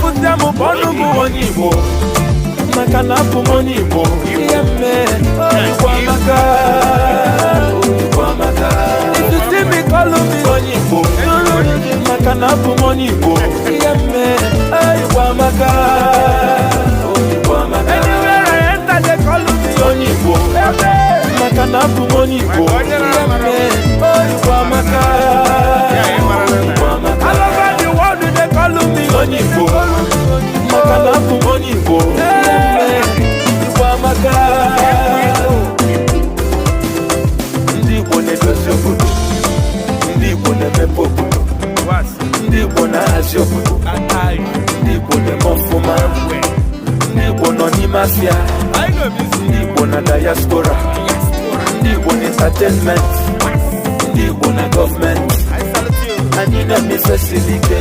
Ikutia mubonu muoni Igbo maka na abụ m onye Igbo ihe mme Igbo amaka Igbo amaka if you see me call me onye Igbo maka na abụ m onye Igbo ihe mme Igbo amaka Igbo amaka anywhere I enter they call me onye Igbo maka na abụ m onye Igbo ihe mme Igbo amaka Igbo amaka all over the world they call me onye Igbo maka na abụ m onye Igbo Igbo amaka ndị Igbo na-edozi obodo ndị Igbo na-emepe obodo ndị Igbo na-ahazi obodo ndị Igbo na-eme ọfụma ndị Igbo nọ n'ime afịa ndị Igbo na diaspora ndị Igbo na entertainment ndị Igbo na gọọmenti anyị na-eme ife siri ike